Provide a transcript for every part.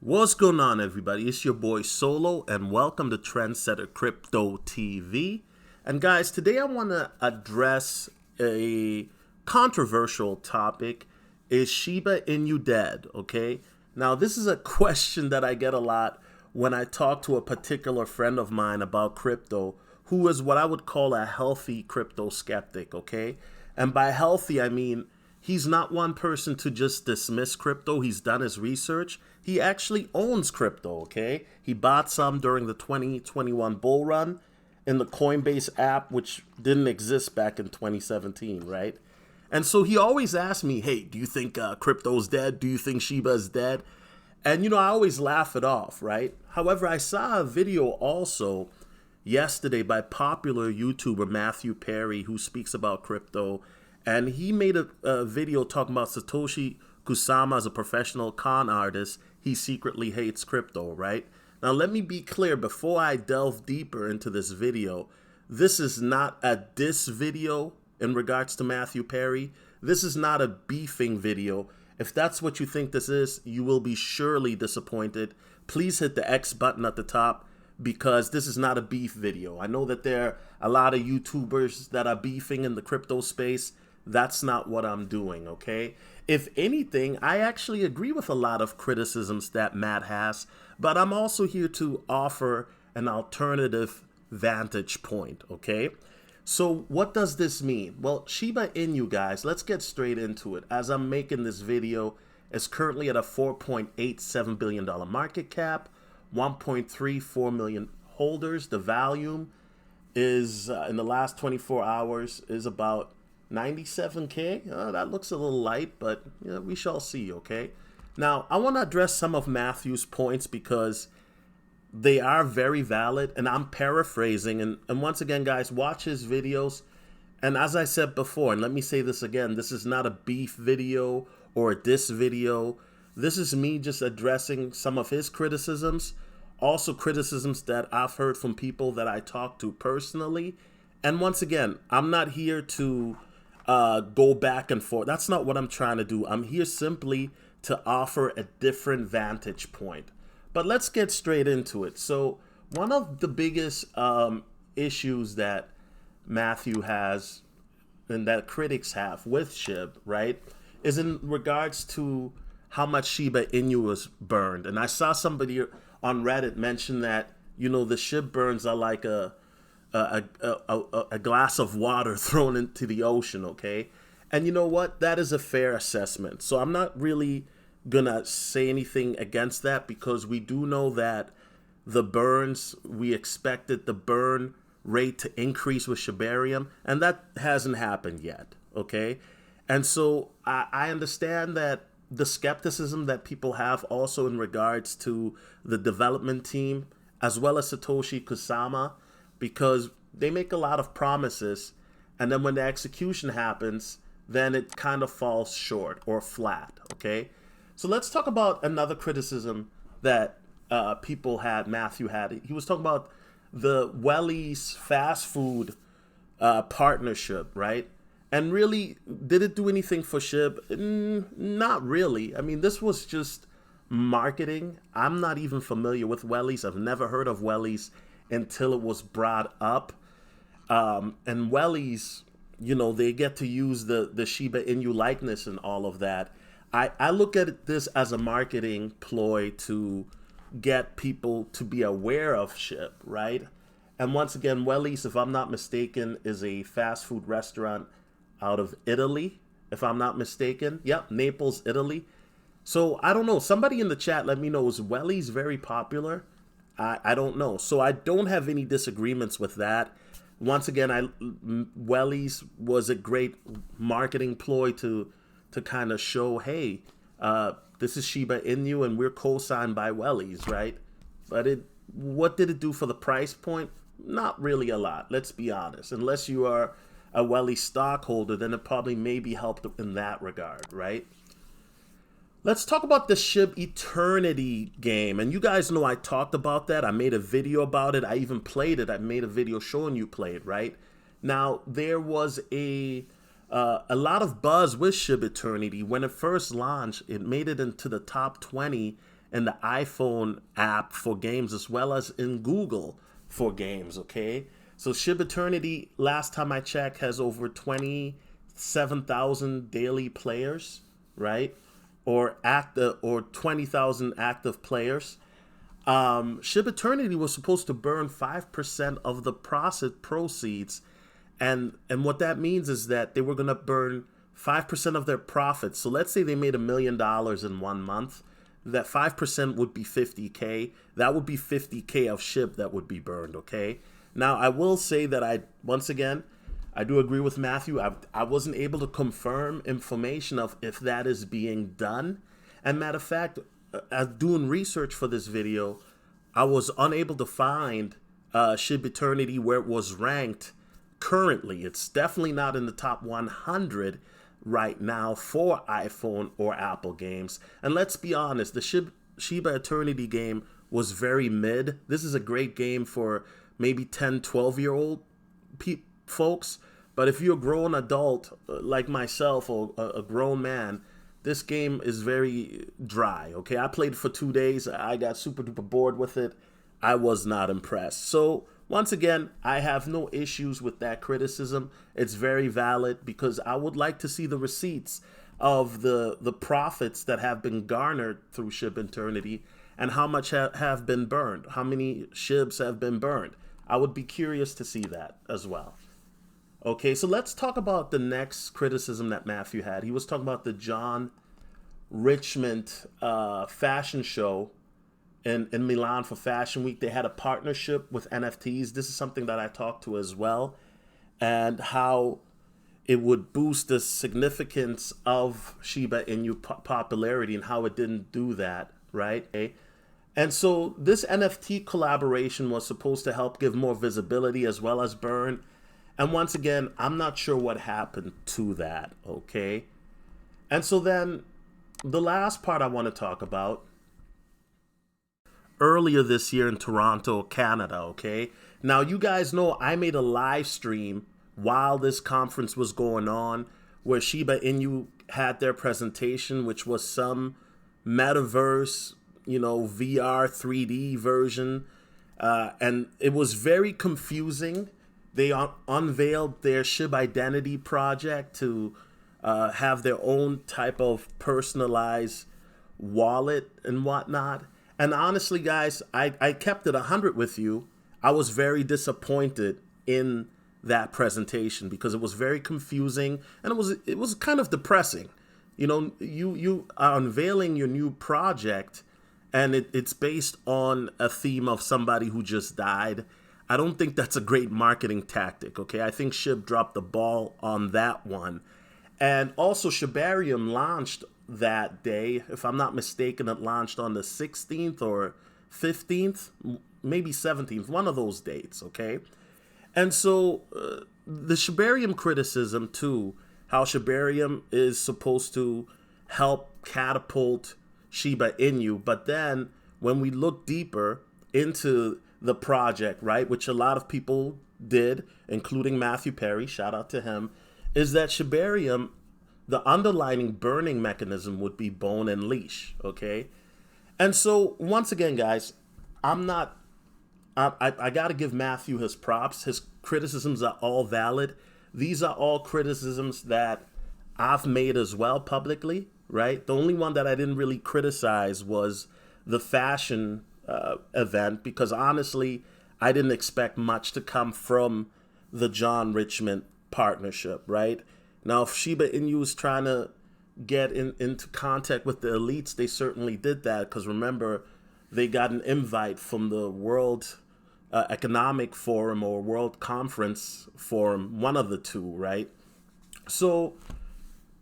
What's going on, everybody? It's your boy Solo, and welcome to Trendsetter Crypto TV. And guys, today I want to address a controversial topic. Is Shiba Inu dead? Okay. Now, this is a question that I get a lot when I talk to a particular friend of mine about crypto, who is what I would call a healthy crypto skeptic. Okay. And by healthy, I mean he's not one person to just dismiss crypto. He's done his research. He actually owns crypto, okay? He bought some during the 2021 bull run in the Coinbase app, which didn't exist back in 2017, right? And so he always asks me, hey, do you think crypto's dead? Do you think Shiba is dead? And, I always laugh it off, right? However, I saw a video also yesterday by popular YouTuber Matthew Perry, who speaks about crypto. And he made a video talking about Satoshi Kusama as a professional con artist. He secretly hates crypto, right? Now, let me be clear before I delve deeper into this video. This is not a diss video in regards to Matthew Perry. This is not a beefing video. If that's what you think this is, you will be surely disappointed. Please hit the X button at the top, because this is not a beef video. I know that there are a lot of YouTubers that are beefing in the crypto space. That's not what I'm doing, okay? If anything, I actually agree with a lot of criticisms that Matt has, but I'm also here to offer an alternative vantage point, okay? So what does this mean? Well, Shiba Inu, guys, let's get straight into it. As I'm making this video, it's currently at a $4.87 billion market cap, 1.34 million holders. The volume is, in the last 24 hours, is about 97K. That looks a little light, but we shall see, okay? Now, I want to address some of Matthew's points because they are very valid, and I'm paraphrasing. And once again, guys, watch his videos. And as I said before, and let me say this again, this is not a beef video or a diss video. This is me just addressing some of his criticisms, also criticisms that I've heard from people that I talk to personally. And once again, I'm not here to go back and forth. That's not what I'm trying to do. I'm here simply to offer a different vantage point. But let's get straight into it. So one of the biggest issues that Matthew has and that critics have with SHIB, right, is in regards to how much Shiba Inu was burned. And I saw somebody on Reddit mention that, the SHIB burns are like a glass of water thrown into the ocean, okay? And you know what? That is a fair assessment. So I'm not really gonna say anything against that, because we do know that the burns, we expected the burn rate to increase with Shibarium, and that hasn't happened yet, okay? And so I understand that the skepticism that people have also in regards to the development team, as well as Satoshi Kusama, because they make a lot of promises, and then when the execution happens, then it kind of falls short or flat, okay? So let's talk about another criticism that Matthew had. He was talking about the Welly's fast food partnership, right? And really, did it do anything for SHIB? Not really. I mean, this was just marketing. I'm not even familiar with Welly's. I've never heard of Welly's until it was brought up. And Welly's, they get to use the Shiba Inu likeness and all of that. I look at this as a marketing ploy to get people to be aware of SHIB, right? And once again, Welly's, if I'm not mistaken, is a fast food restaurant out of Italy, if I'm not mistaken. Yep, Naples, Italy. So I don't know. Somebody in the chat, let me know, is Welly's very popular? I don't know. So I don't have any disagreements with that. Once again, Welly's was a great marketing ploy to kind of show, hey, this is Shiba Inu and we're co-signed by Welly's, right? But what did it do for the price point? Not really a lot, let's be honest. Unless you are a Welly stockholder, then it probably maybe helped in that regard, right? Let's talk about the SHIB Eternity game. And you guys know I talked about that. I made a video about it. I even played it. I made a video showing you play it, right? Now, there was a lot of buzz with SHIB Eternity. When it first launched, it made it into the top 20 in the iPhone app for games as well as in Google for games, okay? So Shiba Eternity, last time I checked, has over 27,000 daily players, right? Or 20,000 active players. Shiba Eternity was supposed to burn 5% of the proceeds, and what that means is that they were going to burn 5% of their profits. So let's say they made $1 million in 1 month. That 5% would be 50K. That would be 50K of SHIB that would be burned, okay? Now, I will say that once again, I do agree with Matthew. I wasn't able to confirm information of if that is being done. And matter of fact, as doing research for this video, I was unable to find SHIB Eternity where it was ranked currently. It's definitely not in the top 100 right now for iPhone or Apple games. And let's be honest, the Shiba Eternity game was very mid. This is a great game for maybe 10, 12-year-old folks. But if you're a grown adult like myself or a grown man, this game is very dry, okay? I played for 2 days. I got super duper bored with it. I was not impressed. So once again, I have no issues with that criticism. It's very valid because I would like to see the receipts of the profits that have been garnered through SHIB Eternity and how much have been burned, how many SHIBs have been burned. I would be curious to see that as well. Okay, so let's talk about the next criticism that Matthew had. He was talking about the John Richmond fashion show in Milan for Fashion Week. They had a partnership with NFTs. This is something that I talked to as well, and how it would boost the significance of Shiba Inu popularity and how it didn't do that, right? And so this NFT collaboration was supposed to help give more visibility as well as burn. And once again, I'm not sure what happened to that, okay? And so then the last part I want to talk about, earlier this year in Toronto, Canada, okay? Now, you guys know I made a live stream while this conference was going on where Shiba Inu had their presentation, which was some metaverse, VR 3D version. And it was very confusing. They unveiled their SHIB Identity project to have their own type of personalized wallet and whatnot. And honestly, guys, I kept it 100 with you. I was very disappointed in that presentation because it was very confusing and it was kind of depressing. You are unveiling your new project and it's based on a theme of somebody who just died. I don't think that's a great marketing tactic, okay? I think SHIB dropped the ball on that one. And also Shibarium launched that day. If I'm not mistaken, it launched on the 16th or 15th, maybe 17th, one of those dates, okay? And so the Shibarium criticism too, how Shibarium is supposed to help catapult Shiba Inu, but then when we look deeper into the project, right, which a lot of people did, including Matthew Perry, shout out to him, is that Shibarium, the underlying burning mechanism would be bone and leash, okay? And so, once again, guys, I got to give Matthew his props. His criticisms are all valid. These are all criticisms that I've made as well publicly, right? The only one that I didn't really criticize was the fashion event because, honestly, I didn't expect much to come from the John Richmond partnership, right? Now, if Shiba Inu is trying to get into contact with the elites, they certainly did that because remember, they got an invite from the World Economic Forum or World Conference Forum, one of the two, right? So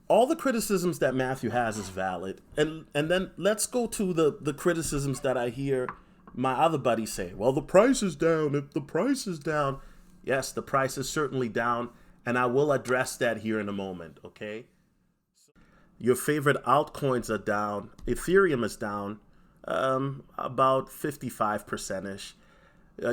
all the criticisms that Matthew has is valid. And then let's go to the criticisms that I hear my other buddies say. Well, the price is down. If the price is down, yes, the price is certainly down. And I will address that here in a moment, okay? Your favorite altcoins are down. Ethereum is down about 55%-ish.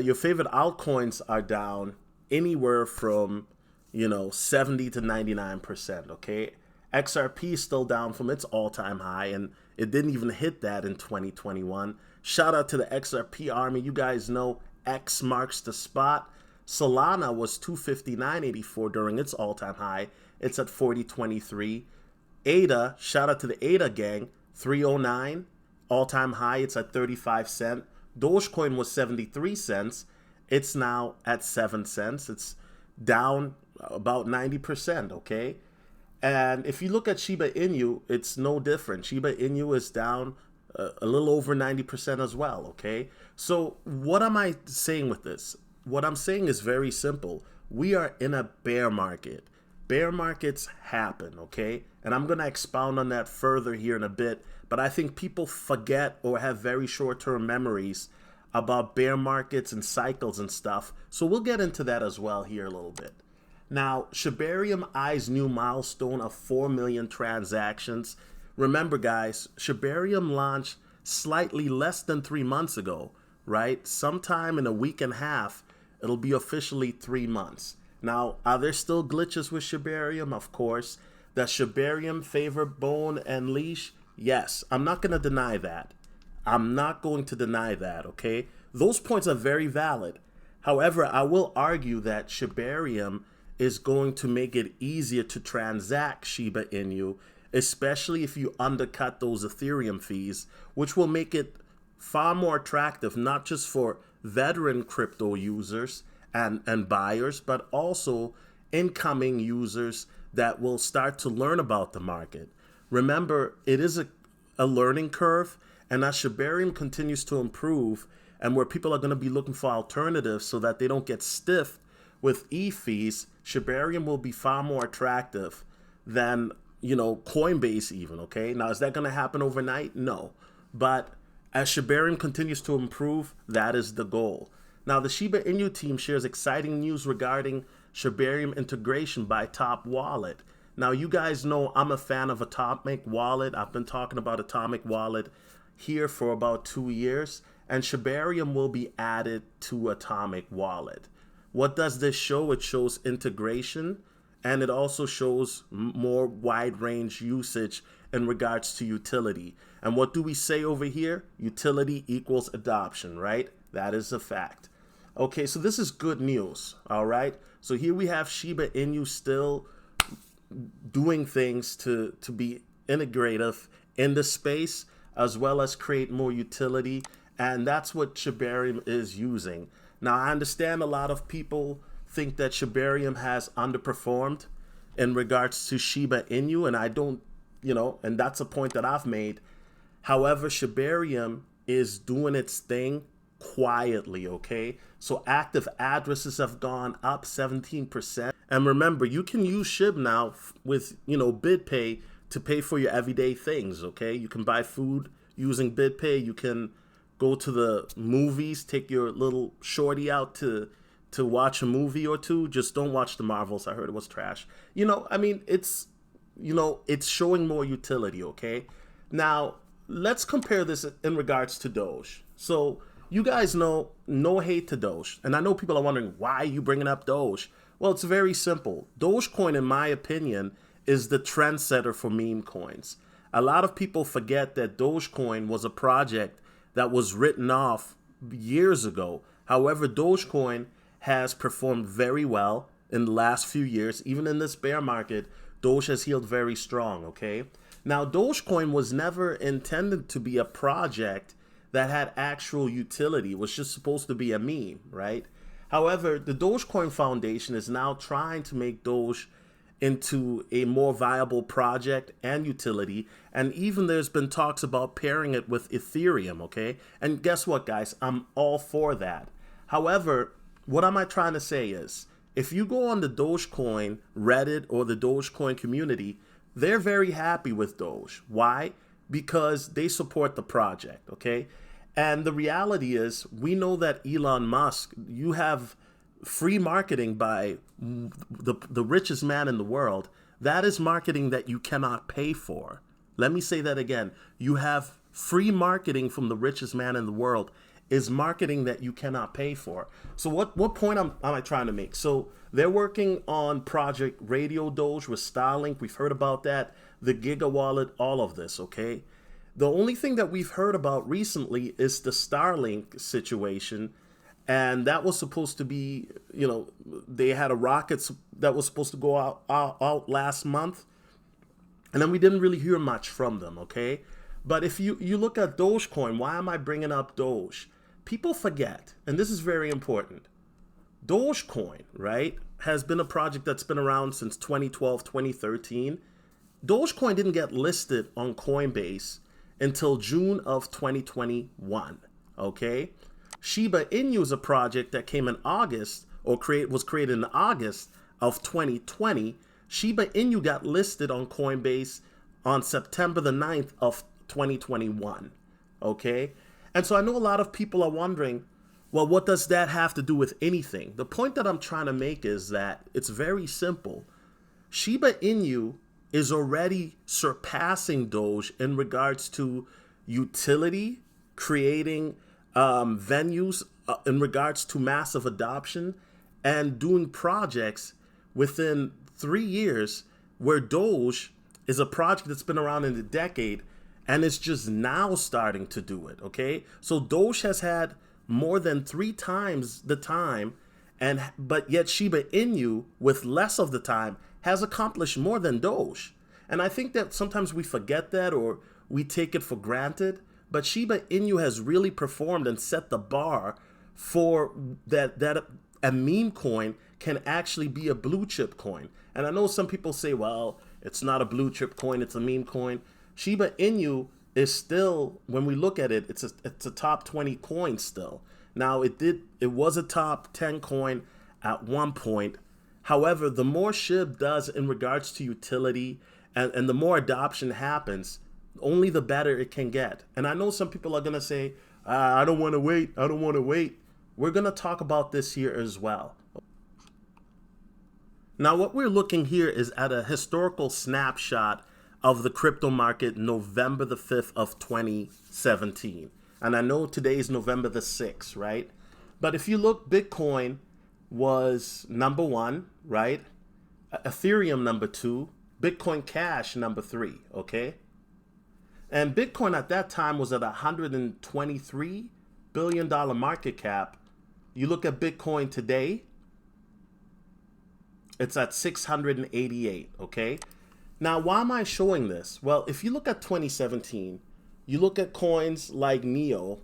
Your favorite altcoins are down anywhere from, 70 to 99%, okay? XRP is still down from its all-time high, and It didn't even hit that in 2021. Shout out to the XRP army. You guys know X marks the spot. Solana was 259.84 during its all-time high. It's at 40.23. ADA, shout out to the ADA gang, 309, all-time high. It's at 35 cents. Dogecoin was 73 cents. It's now at 7 cents. It's down about 90%, okay? And if you look at Shiba Inu, it's no different. Shiba Inu is down a little over 90% as well, okay? So what am I saying with this? What I'm saying is very simple. We are in a bear market. Bear markets happen, okay? And I'm going to expound on that further here in a bit, but I think people forget or have very short-term memories about bear markets and cycles and stuff. So we'll get into that as well here a little bit. Now, Shibarium eyes new milestone of 4 million transactions. Remember, guys, Shibarium launched slightly less than 3 months ago, right? Sometime in a week and a half, it'll be officially 3 months. Now, are there still glitches with Shibarium? Of course. Does Shibarium favor bone and leash? Yes, I'm not going to deny that. I'm not going to deny that, okay? Those points are very valid. However, I will argue that Shibarium is going to make it easier to transact Shiba Inu, especially if you undercut those Ethereum fees, which will make it far more attractive, not just for veteran crypto users and buyers, but also incoming users that will start to learn about the market. Remember, it is a learning curve, and as Shibarium continues to improve, and where people are going to be looking for alternatives so that they don't get stiffed with e-fees, Shibarium will be far more attractive than, Coinbase even, okay? Now, is that going to happen overnight? No. But as Shibarium continues to improve, that is the goal. Now, the Shiba Inu team shares exciting news regarding Shibarium integration by Top Wallet. Now, you guys know I'm a fan of Atomic Wallet. I've been talking about Atomic Wallet here for about 2 years, and Shibarium will be added to Atomic Wallet. What does this show? It shows integration, and it also shows more wide range usage in regards to utility. And what do we say over here? Utility equals adoption, right? That is a fact. Okay, so this is good news, all right? So here we have Shiba Inu still doing things to be integrative in the space, as well as create more utility, and that's what Shibarium is using. Now, I understand a lot of people think that Shibarium has underperformed in regards to Shiba Inu, and I don't, and that's a point that I've made. However, Shibarium is doing its thing quietly, okay? So active addresses have gone up 17%. And remember, you can use SHIB now with, BitPay to pay for your everyday things, okay? You can buy food using BitPay. You can go to the movies, take your little shorty out to watch a movie or two. Just don't watch the Marvels. I heard it was trash. It's showing more utility, okay? Now, let's compare this in regards to Doge. So you guys know, no hate to Doge. And I know people are wondering, why are you bringing up Doge? Well, it's very simple. Dogecoin, in my opinion, is the trendsetter for meme coins. A lot of people forget that Dogecoin was a project that was written off years ago. However, Dogecoin has performed very well in the last few years. Even in this bear market, Doge has healed very strong, okay? Now, Dogecoin was never intended to be a project that had actual utility. It was just supposed to be a meme, right? However, the Dogecoin Foundation is now trying to make Doge into a more viable project and utility. And even there's been talks about pairing it with Ethereum, okay? And guess what, guys? I'm all for that. However, what am I trying to say is, if you go on the Dogecoin Reddit or the Dogecoin community, they're very happy with Doge. Why? Because they support the project, okay? And the reality is, we know that Elon Musk, you have free marketing by the richest man in the world. That is marketing that you cannot pay for. Let me say that again. You have free marketing from the richest man in the world is marketing that you cannot pay for. So what point am I trying to make? So they're working on Project Radio Doge with Starlink. We've heard about that. The Giga Wallet, all of this, okay? The only thing that we've heard about recently is the Starlink situation. And that was supposed to be, they had a rocket that was supposed to go out last month. And then we didn't really hear much from them, okay? But if you look at Dogecoin, why am I bringing up Doge? People forget, and this is very important. Dogecoin, right, has been a project that's been around since 2012, 2013. Dogecoin didn't get listed on Coinbase until June of 2021, okay? Shiba Inu is a project that came in August, or was created in August of 2020. Shiba Inu got listed on Coinbase on September the 9th of 2021, okay? And so I know a lot of people are wondering, well, what does that have to do with anything? The point that I'm trying to make is that it's very simple. Shiba Inu is already surpassing Doge in regards to utility, creating venues in regards to massive adoption, and doing projects within 3 years, where Doge is a project that's been around in a decade and it's just now starting to do it, okay? So Doge has had more than 3 times the time, but yet Shiba Inu, with less of the time, has accomplished more than Doge. And I think that sometimes we forget that, or we take it for granted, but Shiba Inu has really performed and set the bar for that a meme coin can actually be a blue chip coin. And I know some people say, well, it's not a blue chip coin, it's a meme coin. Shiba Inu is still, when we look at it, it's a top 20 coin still. Now it was a top 10 coin at one point. However, the more SHIB does in regards to utility and the more adoption happens, only the better it can get. And I know some people are gonna say, I don't wanna wait, I don't wanna wait. We're gonna talk about this here as well. Now what we're looking here is at a historical snapshot of the crypto market November the 5th of 2017. And I know today is November the 6th, right? But if you look, Bitcoin was number 1, right? Ethereum number 2, Bitcoin Cash number 3, okay? And Bitcoin at that time was at $123 billion market cap. You look at Bitcoin today, it's at 688, okay? Now, why am I showing this? Well, if you look at 2017, you look at coins like Neo,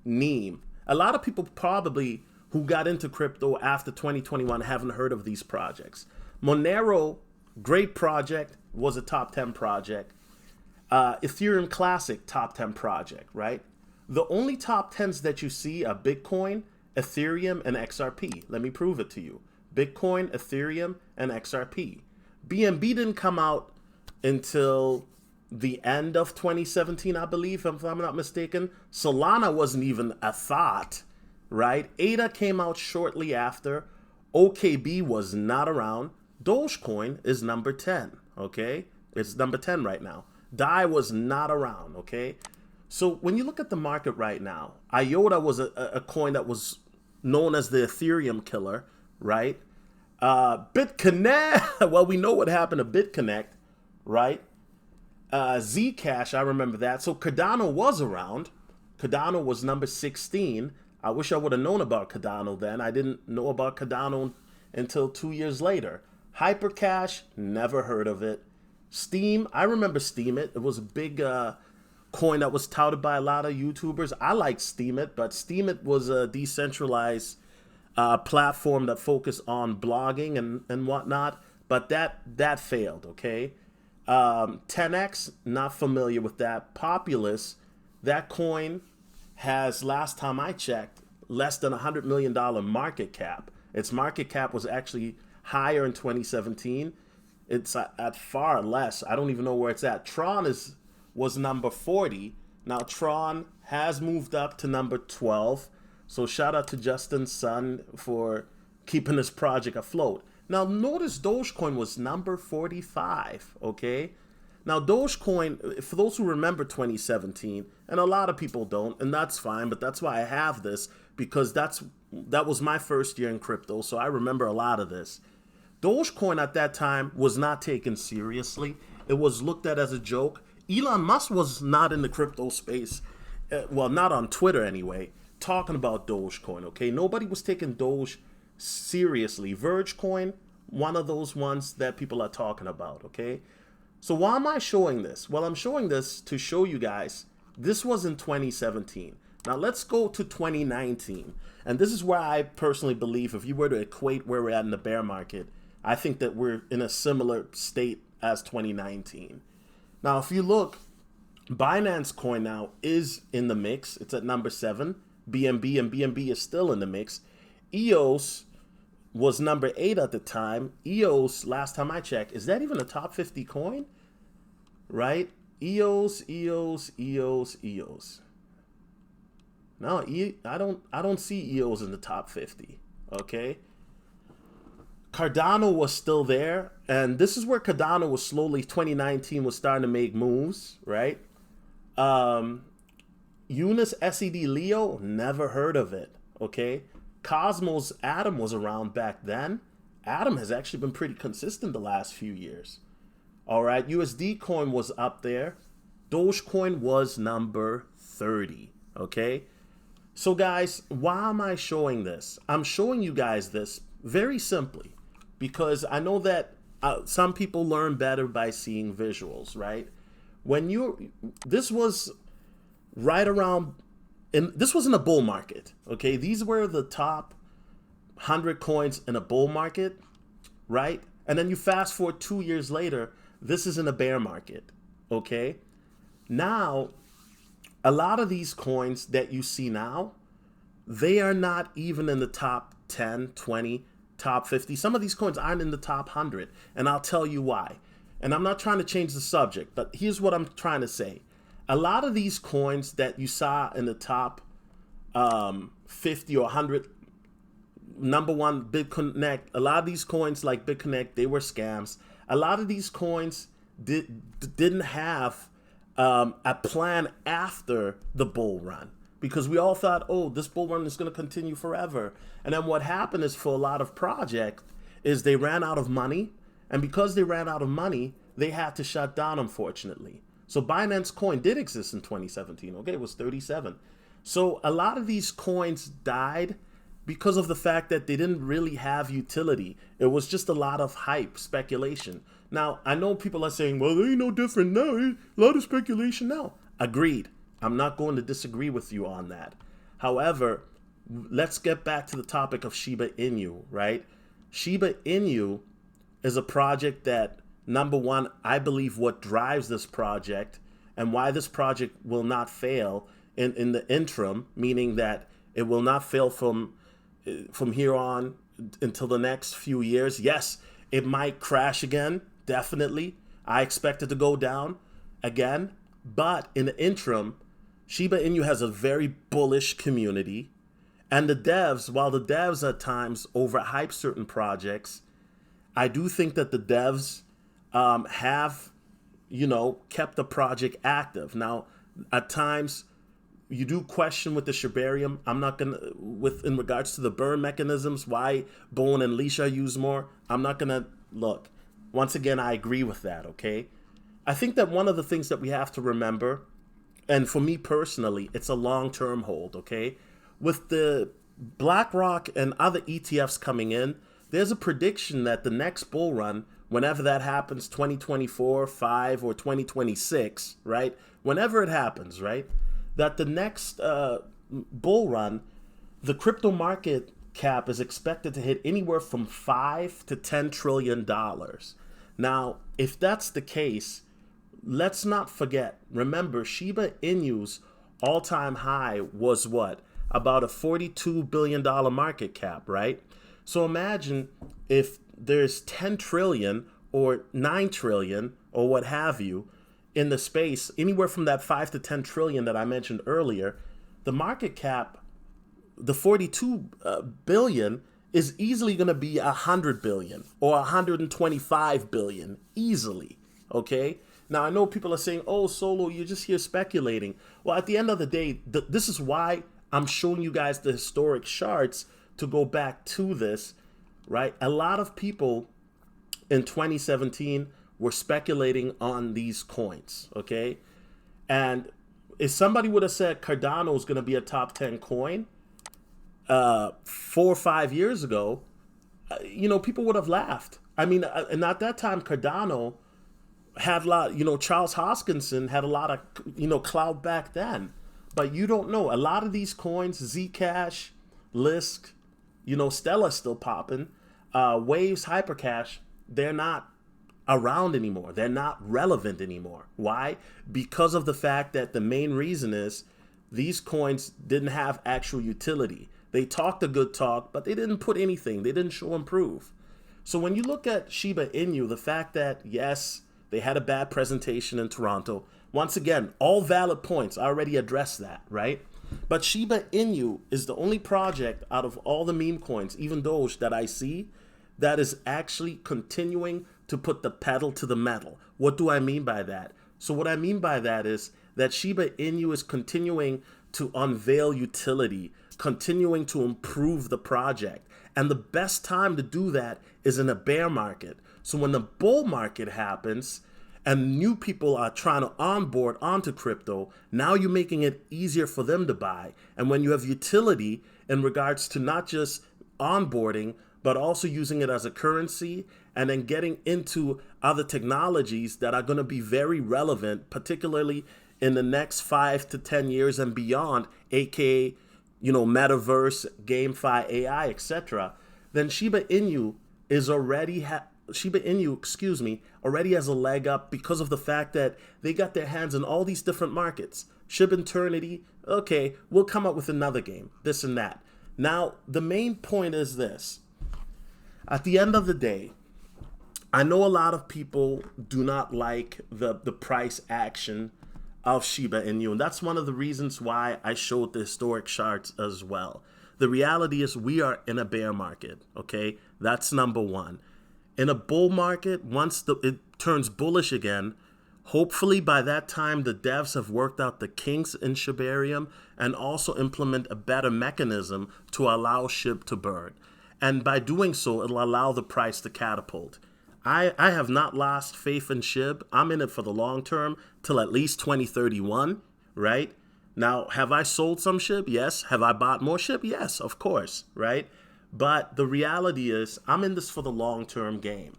Neem. A lot of people probably who got into crypto after 2021 haven't heard of these projects. Monero, great project, was a top 10 project. Ethereum Classic, top 10 project, right? The only top 10s that you see are Bitcoin, Ethereum, and XRP. Let me prove it to you. Bitcoin, Ethereum, and XRP. BNB didn't come out until the end of 2017, I believe, if I'm not mistaken. Solana wasn't even a thought, right? ADA came out shortly after. OKB was not around. Dogecoin is number 10, okay? It's number 10 right now. DAI was not around, okay? So when you look at the market right now, IOTA was a coin that was known as the Ethereum killer, right? BitConnect, well, we know what happened to BitConnect, right? Zcash, I remember that. So Cardano was around. Cardano was number 16. I wish I would have known about Cardano then. I didn't know about Cardano until 2 years later. Hypercash, never heard of it. Steam, I remember Steemit. It was a big coin that was touted by a lot of YouTubers. I like Steemit, but Steemit was a decentralized platform that focused on blogging and whatnot, but that failed, okay? 10x, not familiar with that. Populous, that coin has, last time I checked, less than $100 million market cap. Its market cap was actually higher in 2017. It's at far less. I don't even know where it's at. Tron was number 40. Now Tron has moved up to number 12. So shout out to Justin Sun for keeping this project afloat. Now notice Dogecoin was number 45, okay? Now Dogecoin, for those who remember 2017, and a lot of people don't, and that's fine, but that's why I have this, because that was my first year in crypto, so I remember a lot of this. Dogecoin at that time was not taken seriously. It was looked at as a joke. Elon Musk was not in the crypto space, well, not on Twitter anyway, talking about Dogecoin, okay? Nobody was taking Doge seriously. Vergecoin, one of those ones that people are talking about, okay? So why am I showing this? Well, I'm showing this to show you guys this was in 2017. Now let's go to 2019. And this is where I personally believe if you were to equate where we're at in the bear market, I think that we're in a similar state as 2019. Now, if you look, Binance Coin now is in the mix. It's at number 7. BNB, and BNB is still in the mix. EOS was number 8 at the time. EOS, last time I checked, is that even a top 50 coin? Right? EOS. No, I don't see EOS in the top 50. Okay. Cardano was still there, and this is where Cardano was slowly 2019 was starting to make moves, right? Eunice SED Leo, never heard of it. Okay. Cosmos Atom was around back then. Atom has actually been pretty consistent the last few years. All right, USD coin was up there. Dogecoin was number 30. Okay. So guys, why am I showing this? I'm showing you guys this very simply because I know that some people learn better by seeing visuals, right? This was right around, and this was in a bull market, okay? These were the top 100 coins in a bull market, right? And then you fast forward 2 years later, this is in a bear market, okay? Now, a lot of these coins that you see now, they are not even in the top 10, 20, top 50. Some of these coins aren't in the top 100, and I'll tell you why. And I'm not trying to change the subject, but here's what I'm trying to say. A lot of these coins that you saw in the top 50 or 100, number one, BitConnect, a lot of these coins like BitConnect, they were scams. A lot of these coins didn't have a plan after the bull run because we all thought, oh, this bull run is going to continue forever. And then what happened is for a lot of projects is they ran out of money. And because they ran out of money, they had to shut down, unfortunately. So Binance Coin did exist in 2017. Okay, it was 37. So a lot of these coins died because of the fact that they didn't really have utility. It was just a lot of hype, speculation. Now, I know people are saying, well, they ain't no different now. A lot of speculation now. Agreed. I'm not going to disagree with you on that. However, let's get back to the topic of Shiba Inu, right? Shiba Inu is a project that, number one, I believe what drives this project and why this project will not fail in the interim, meaning that it will not fail from here on until the next few years. Yes, it might crash again, definitely. I expect it to go down again. But in the interim, Shiba Inu has a very bullish community. And the devs, while the devs at times overhype certain projects, I do think that the devs have, kept the project active. Now, at times, you do question with the Shibarium. I'm not going to, in regards to the burn mechanisms, why Bone and Leash are used more, I'm not going to, look, once again, I agree with that, okay? I think that one of the things that we have to remember, and for me personally, it's a long-term hold, okay? With the BlackRock and other ETFs coming in, there's a prediction that the next bull run, whenever that happens, 2024, 5, or 2026, right? Whenever it happens, right? That the next bull run, the crypto market cap is expected to hit anywhere from $5 to $10 trillion. Now, if that's the case, let's not forget, remember, Shiba Inu's all-time high was what? About a $42 billion market cap, right? So imagine if there's 10 trillion or 9 trillion or what have you in the space, anywhere from that 5 to 10 trillion that I mentioned earlier, the market cap, the 42 billion is easily going to be 100 billion or 125 billion easily, okay? Now, I know people are saying, oh, Solo, you're just here speculating. Well, at the end of the day, this is why I'm showing you guys the historic charts to go back to this, right? A lot of people in 2017 were speculating on these coins, okay? And if somebody would have said Cardano is going to be a top 10 coin 4 or 5 years ago, people would have laughed. I mean, and at that time, Cardano had a lot, Charles Hoskinson had a lot of, clout back then. But you don't know. A lot of these coins, Zcash, Lisk, Stellar's still popping. Waves, Hypercash, they're not around anymore. They're not relevant anymore. Why? Because of the fact that the main reason is these coins didn't have actual utility. They talked a good talk, but they didn't put anything. They didn't show and prove. So when you look at Shiba Inu, the fact that, yes, they had a bad presentation in Toronto, once again, all valid points. I already addressed that, right? But Shiba Inu is the only project out of all the meme coins, even Doge, that I see that is actually continuing to put the pedal to the metal. What do I mean by that? So what I mean by that is that Shiba Inu is continuing to unveil utility, continuing to improve the project. And the best time to do that is in a bear market. So when the bull market happens and new people are trying to onboard onto crypto, now you're making it easier for them to buy. And when you have utility in regards to not just onboarding, but also using it as a currency and then getting into other technologies that are going to be very relevant, particularly in the next 5 to 10 years and beyond, aka, metaverse, GameFi, AI, etc., then Shiba Inu already has a leg up because of the fact that they got their hands in all these different markets. SHIB Eternity, okay, we'll come up with another game, this and that. Now, the main point is this. At the end of the day, I know a lot of people do not like the price action of Shiba Inu, and that's one of the reasons why I showed the historic charts as well. The reality is we are in a bear market, okay? That's number one. In a bull market, once it turns bullish again, hopefully by that time the devs have worked out the kinks in Shibarium and also implement a better mechanism to allow SHIB to burn. And by doing so, it'll allow the price to catapult. I have not lost faith in SHIB. I'm in it for the long term till at least 2031, right? Now, have I sold some SHIB? Yes. Have I bought more SHIB? Yes, of course, right? But the reality is I'm in this for the long-term game.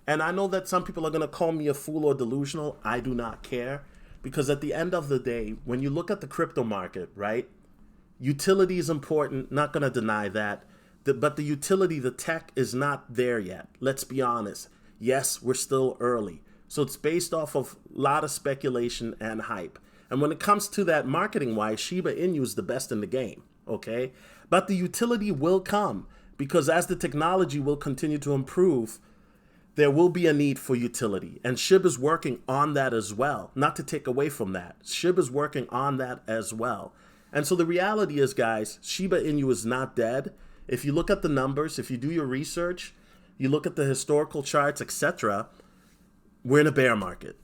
And I know that some people are going to call me a fool or delusional. I do not care. Because at the end of the day, when you look at the crypto market, right, utility is important. Not going to deny that. But the utility, the tech is not there yet. Let's be honest. Yes, we're still early. So it's based off of a lot of speculation and hype. And when it comes to that marketing-wise, Shiba Inu is the best in the game, okay? But the utility will come because as the technology will continue to improve, there will be a need for utility. And SHIB is working on that as well. Not to take away from that. SHIB is working on that as well. And so the reality is, guys, Shiba Inu is not dead. If you look at the numbers, if you do your research, you look at the historical charts, etc., we're in a bear market.